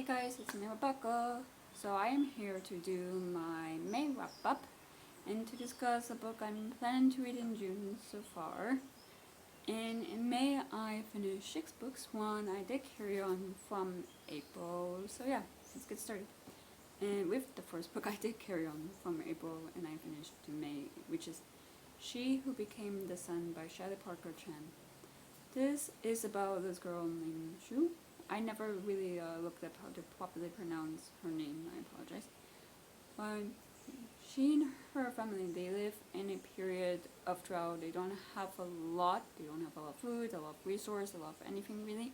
guys, it's me Rebecca. So I am here to do my May wrap up and to discuss a book I'm planning to read in June so far. And in May I finished 6 books. One I did carry on from April. So yeah, let's get started. And with the first book I did carry on from April and I finished to May, which is She Who Became the Sun by Shelley Parker Chan. This is about this girl named Shu. I never really looked up how to properly pronounce her name, I apologize. But she and her family, they live in a period of drought. They don't have a lot, they don't have a lot of food, a lot of resource, a lot of anything really.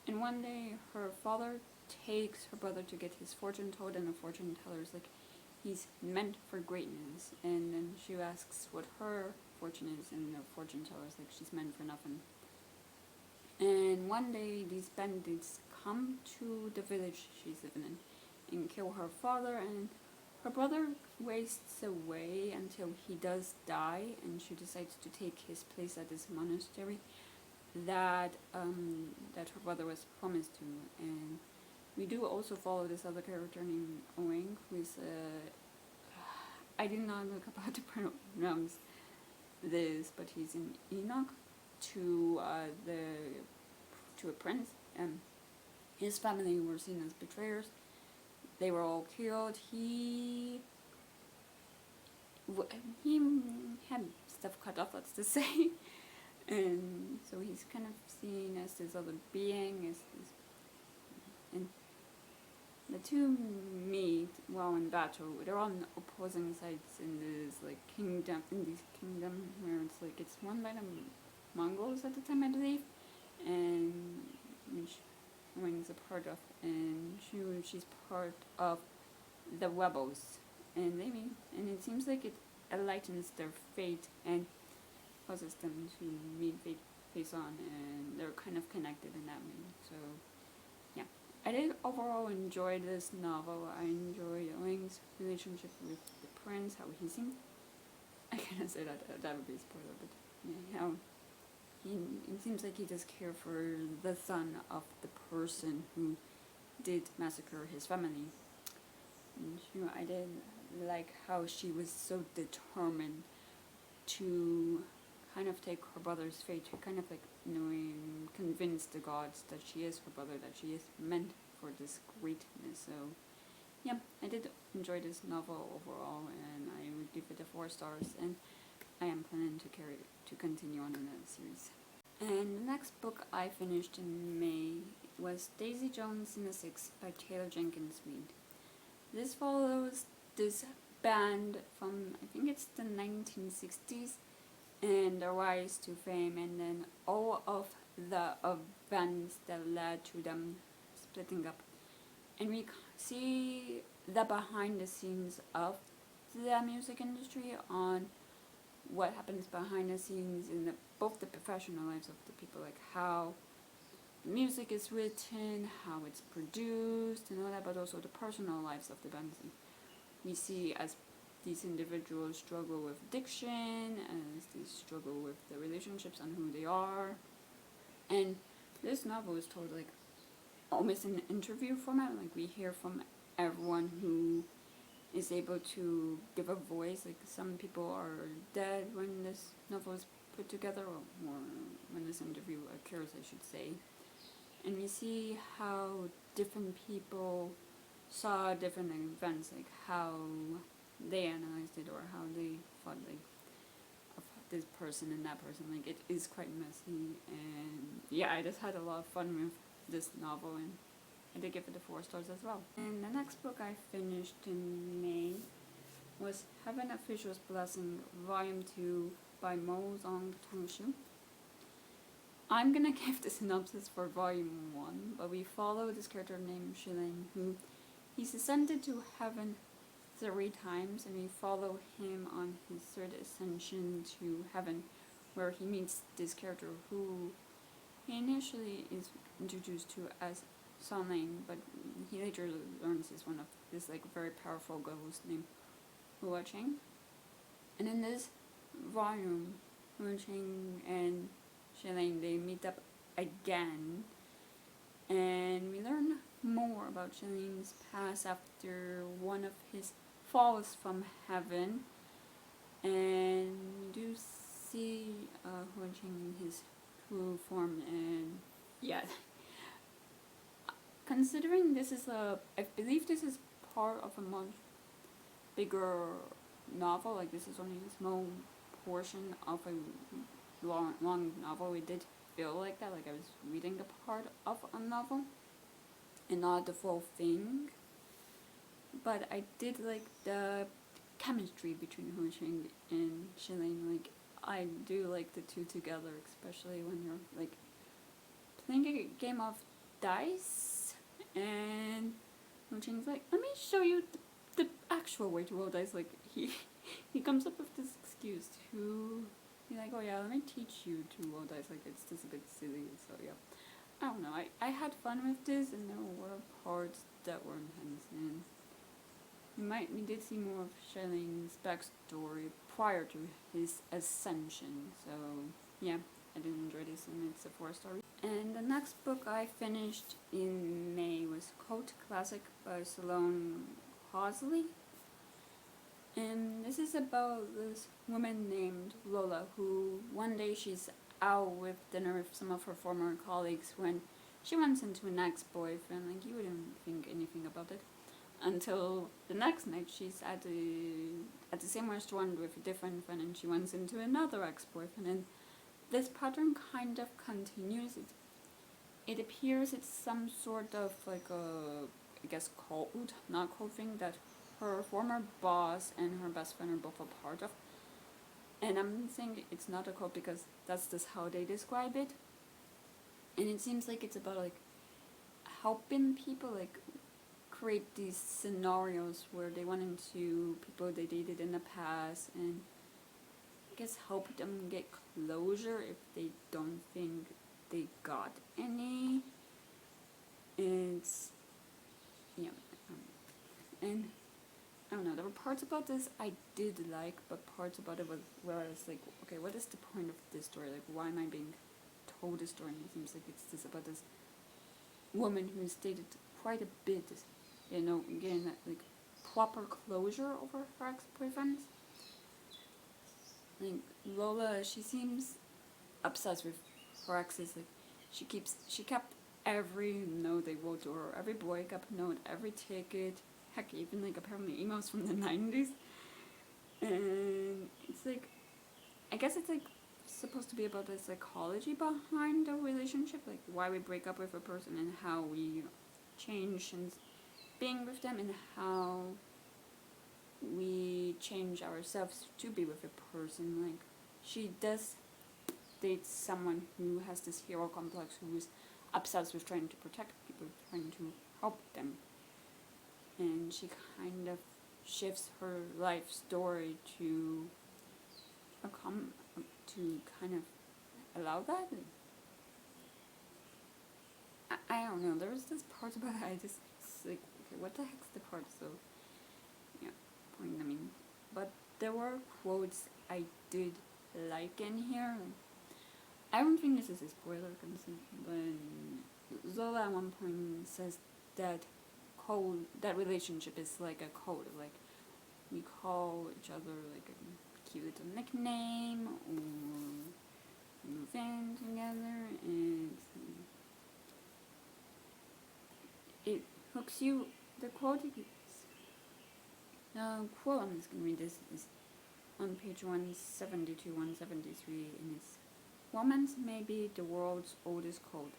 And one day her father takes her brother to get his fortune told, and the fortune teller is like, he's meant for greatness. And then she asks what her fortune is, and the fortune teller is like, she's meant for nothing. And one day these bandits come to the village she's living in and kill her father, and her brother wastes away until he does die, and she decides to take his place at this monastery that her brother was promised to. And we do also follow this other character named Oeng, who is I did not look up how to pronounce this, but he's an Enoch to a prince, and his family were seen as betrayers. They were all killed. He had stuff cut off, let's just say, and so he's kind of seen as this other being, and the two meet while in battle. They're on opposing sides in this kingdom where it's run by the Mongols at the time, I believe, and which Wang's a part of, and she's part of the rebels, and they meet, and it seems like it enlightens their fate and causes them to meet face on, and they're kind of connected in that way. So yeah, I did overall enjoy this novel. I enjoyed Wang's relationship with the prince, how he seemed. I cannot say that would be a spoiler, but yeah, how it seems like he does care for the son of the person who did massacre his family. And I did like how she was so determined to kind of take her brother's fate, to kind of convince the gods that she is her brother, that she is meant for this greatness. So yeah, I did enjoy this novel overall, and I would give it 4 stars, and I am planning to continue on in that series. And the next book I finished in May was Daisy Jones and the Six by Taylor Jenkins Reid. This follows this band from, I think it's the 1960s, and their rise to fame, and then all of the events that led to them splitting up. And we see the behind the scenes of the music industry, on what happens behind the scenes in both the professional lives of the people, like how music is written, how it's produced, and all that, but also the personal lives of the bands. We see as these individuals struggle with addiction, as they struggle with their relationships and who they are. And this novel is told almost in an interview format. We hear from everyone who is able to give a voice. Some people are dead when this novel is put together, or when this interview occurs, I should say. And we see how different people saw different events, how they analyzed it, or how they thought of this person and that person. It is quite messy, and yeah, I just had a lot of fun with this novel, and I did give it 4 stars as well. And the next book I finished in May was Heaven Official's Blessing, Volume 2 by Mo Zong Tongshu. I'm gonna give the synopsis for Volume 1, but we follow this character named Shilin, who he's ascended to heaven 3 times, and we follow him on his 3rd ascension to heaven, where he meets this character who he initially is introduced to as Sun Lane, but he later learns is one of this very powerful ghost named Hua Cheng. And in this volume, Hua Cheng and Shilin, they meet up again, and we learn more about Shiling's past after one of his falls from heaven, and you do see Huanqing in his true form. And yeah, considering this is I believe this is part of a much bigger novel, like this is only a small portion of a long novel, it did feel like that, like I was reading the part of a novel and not the full thing. But I did like the chemistry between Huanqing and Shiling. Like I do like the two together, especially when you're like playing a game of dice and Huanqing's like, let me show you the actual way to roll dice. Like he comes up with this excuse to be like, oh yeah, let me teach you to roll dice. Like it's just a bit silly. So yeah, I don't know. I had fun with this, and there were parts that were intense, and we did see more of Shiling's backstory prior to his ascension. So yeah, I did enjoy this, and it's a 4-star. And the next book I finished in May was Cult Classic by Sloane Hosley. And this is about this woman named Lola, who one day she's out with dinner with some of her former colleagues when she runs into an ex-boyfriend. Like, you wouldn't think anything about it until the next night she's at the same restaurant with a different friend, and she runs into another ex-boyfriend, and this pattern kind of continues. It appears it's some sort of like a, I guess, cult, not cult thing that her former boss and her best friend are both a part of. And I'm saying it's not a cult because that's just how they describe it. And it seems like it's about like helping people like create these scenarios where they run into people they dated in the past, and I guess help them get closure if they don't think they got any. It's yeah, and I don't know, there were parts about this I did like, but parts about it was where I was like, okay, what is the point of this story? Like, why am I being told this story? And it seems like it's just about this woman who's dated quite a bit, you know, getting that like proper closure over her ex-boyfriends. Like Lola, she seems obsessed with her exes. Like she kept every note they wrote to her, every breakup note, every ticket. Heck, even like apparently emails from the 90s. And it's like, I guess it's like supposed to be about the psychology behind the relationship, like why we break up with a person and how we change and being with them, and how we change ourselves to be with a person. Like she does date someone who has this hero complex, who is obsessed with trying to protect people, trying to help them. And she kind of shifts her life story to kind of allow that. I don't know, there was this part about it, I just like, okay, what the heck's the part? So yeah, point I mean, but there were quotes I did like in here. I don't think this is a spoiler, but Zola at one point says that that relationship is like a code, like we call each other like a cute little nickname, or move in together, and it hooks you. The quote I'm just gonna read this, is on page 172, 173, and it's, romance may be the world's oldest code.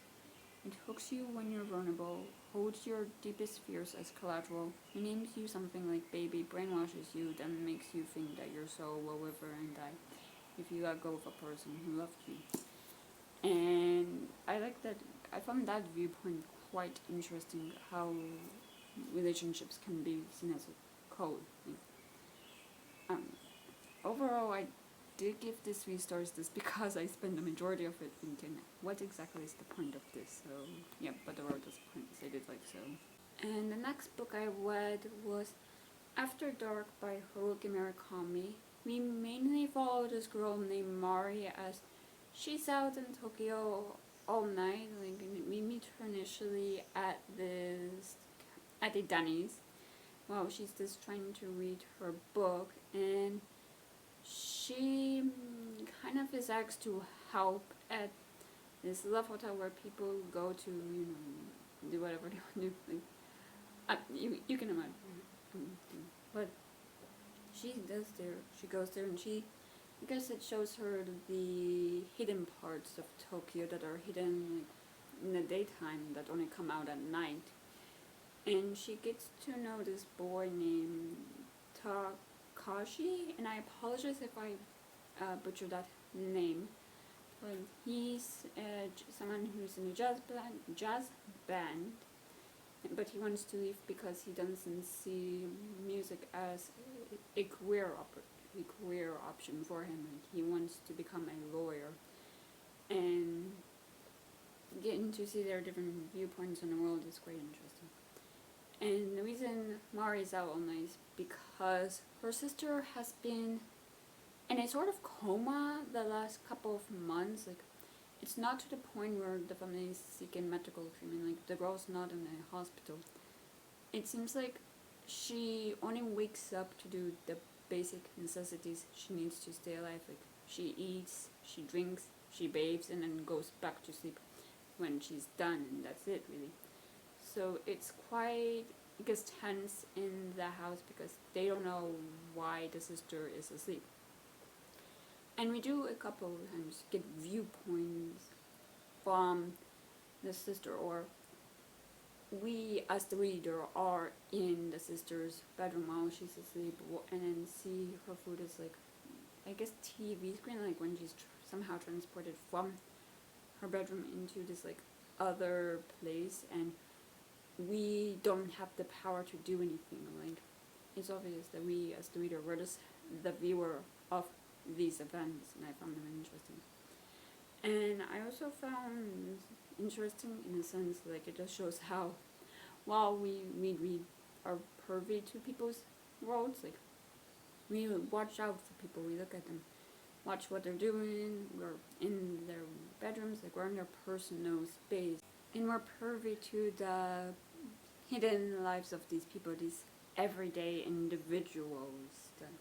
It hooks you when you're vulnerable, holds your deepest fears as collateral, renames you something like baby, brainwashes you, then makes you think that your soul will wither and die if you let go of a person who loved you. And I like that. I found that viewpoint quite interesting, how relationships can be seen as a code. Overall, I did give this 3 stars just because I spent the majority of it thinking, what exactly is the point of this? So yeah, but there were just points I did like. So, and the next book I read was After Dark by Haruki Murakami. We mainly follow this girl named Mari as she's out in Tokyo all night. Like we meet her initially at the Denny's while she's just trying to read her book, and she kind of is asked to help at this love hotel where people go to, do whatever they want to do. Like, you can imagine. But she does there. She goes there, and I guess it shows her the hidden parts of Tokyo that are hidden like in the daytime that only come out at night. And she gets to know this boy named Takashi, and I apologize if I butcher that name. But he's someone who's in a jazz band, but he wants to leave because he doesn't see music as a career option for him. Like, he wants to become a lawyer, and getting to see their different viewpoints on the world is quite interesting. And the reason Mari is out all night is because her sister has been in a sort of coma the last couple of months. Like, it's not to the point where the family is seeking medical treatment. Like, the girl's not in a hospital. It seems like she only wakes up to do the basic necessities she needs to stay alive. Like, she eats, she drinks, she bathes, and then goes back to sleep when she's done, and that's it, really. So it's quite, I guess, tense in the house because they don't know why the sister is asleep. And we do a couple of times get viewpoints from the sister, or we as the reader are in the sister's bedroom while she's asleep, and then see her food as like, I guess, TV screen, like when she's somehow transported from her bedroom into this like other place, and we don't have the power to do anything. Like, it's obvious that we as the reader, we're just the viewer of these events, and I found them interesting. And I also found interesting in a sense, like, it just shows how while we are privy to people's worlds, like, we watch out for people, we look at them, watch what they're doing, we're in their bedrooms, like, we're in their personal space, and we're privy to the hidden lives of these people, these everyday individuals that,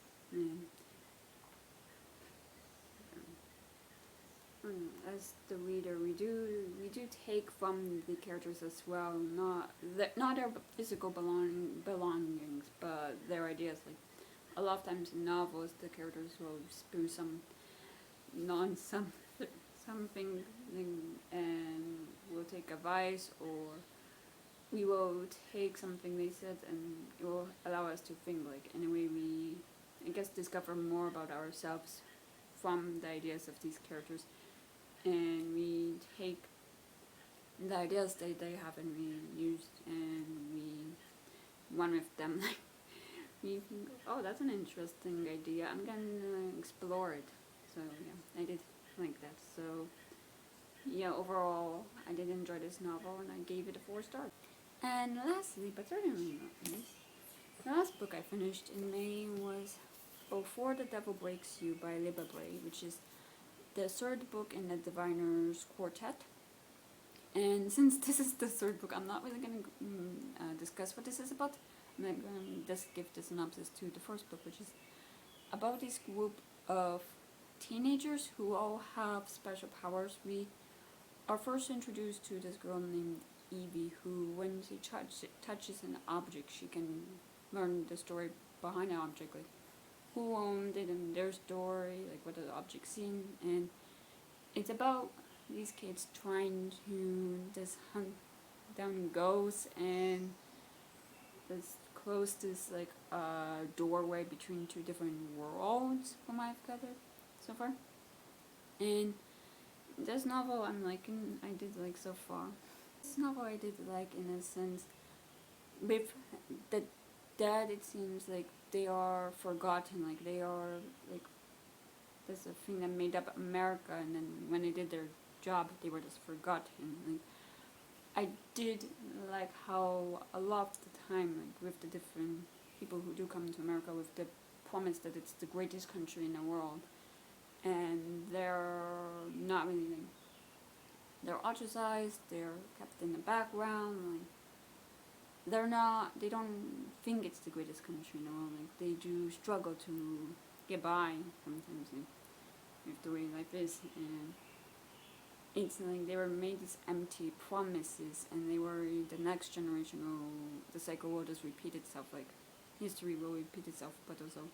as the reader, we do take from the characters as well, not their physical belongings, but their ideas. Like, a lot of times in novels, the characters will spew some something, and we'll take advice, or we will take something they said, and it will allow us to think. Like, in a way, we, I guess, discover more about ourselves from the ideas of these characters, and we take the ideas that they have and we use, and we run with them. Like, we think, oh, that's an interesting idea, I'm gonna explore it. So yeah, I did like that. So yeah, overall, I did enjoy this novel, and I gave it a 4 stars. And lastly, but certainly not least, the last book I finished in May was Before the Devil Breaks You by Libba Bray, which is the 3rd book in the Diviner's Quartet. And since this is the 3rd book, I'm not really going to discuss what this is about. I'm going to just give the synopsis to the 1st book, which is about this group of teenagers who all have special powers. We are first introduced to this girl named Evie, who, when she touches an object, she can learn the story behind the object, like who owned it and their story, like what the object seen, and it's about these kids trying to just hunt down ghosts and just close this like doorway between 2 different worlds, from what I've gathered so far. And this novel I did like so far. This novel I did like in a sense, with the dead, it seems like they are forgotten, like they are like there's a thing that made up America, and then when they did their job they were just forgotten. Like, I did like how a lot of the time, like with the different people who do come to America with the promise that it's the greatest country in the world, and they're not really they're ostracized, they're kept in the background, like they don't think it's the greatest country in the world. Like they do struggle to get by sometimes, like, with the way life is, and it's like they were made these empty promises, and they worry the next generation the cycle will just repeat itself, like history will repeat itself, but also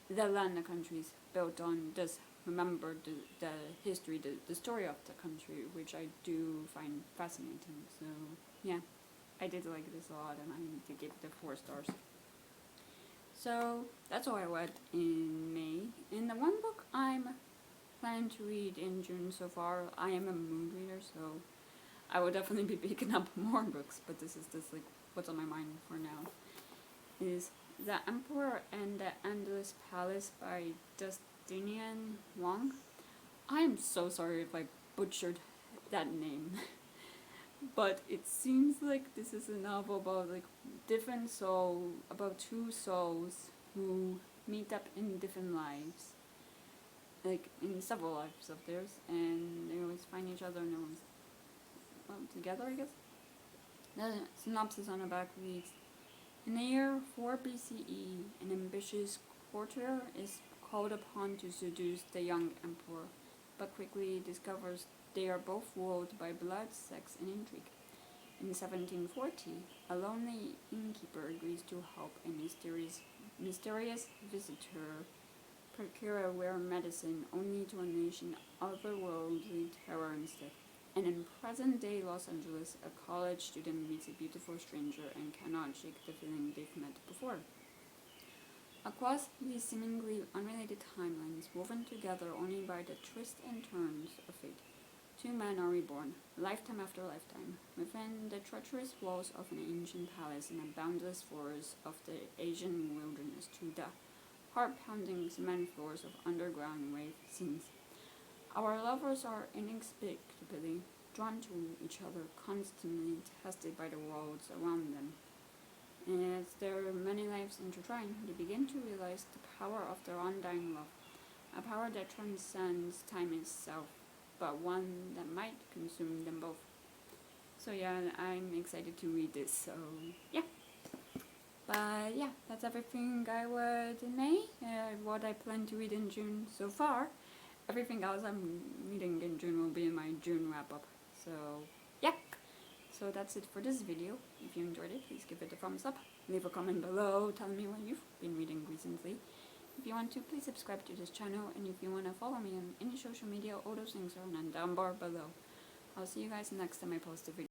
the land the country is built on does remember the history, the story of the country, which I do find fascinating. So yeah, I did like this a lot, and I need to give it 4 stars. So that's all I read in May. And the one book I'm planning to read in June so far, I am a mood reader, so I will definitely be picking up more books, but this is just like what's on my mind for now, is The Emperor and the Endless Palace by Justinian Wang. I am so sorry if I butchered that name. But it seems like this is a novel about like about 2 souls who meet up in different lives, like in several lives of theirs, and they always find each other and everyone's together, I guess. The synopsis on the back reads: in the year 4 BCE, an ambitious courtier is called upon to seduce the young emperor, but quickly discovers they are both ruled by blood, sex, and intrigue. In 1740, a lonely innkeeper agrees to help a mysterious visitor procure a rare medicine, only to unleash an otherworldly terror instead. And in present-day Los Angeles, a college student meets a beautiful stranger and cannot shake the feeling they've met before. Across these seemingly unrelated timelines, woven together only by the twists and turns of fate, 2 men are reborn, lifetime after lifetime, within the treacherous walls of an ancient palace in the boundless forests of the Asian wilderness, to the heart-pounding cement floors of underground rave scenes. Our lovers are inexplicably drawn to each other, constantly tested by the worlds around them. And as their many lives intertwine, they begin to realize the power of their undying love, a power that transcends time itself, but one that might consume them both. So yeah, I'm excited to read this, so yeah. But yeah, that's everything I read in May, what I plan to read in June so far. Everything else I'm reading in June will be in my June wrap-up. So yeah, so that's it for this video. If you enjoyed it, please give it a thumbs up. Leave a comment below telling me what you've been reading recently. If you want to, please subscribe to this channel, and if you want to follow me on any social media, all those things are down bar below. I'll see you guys next time I post a video.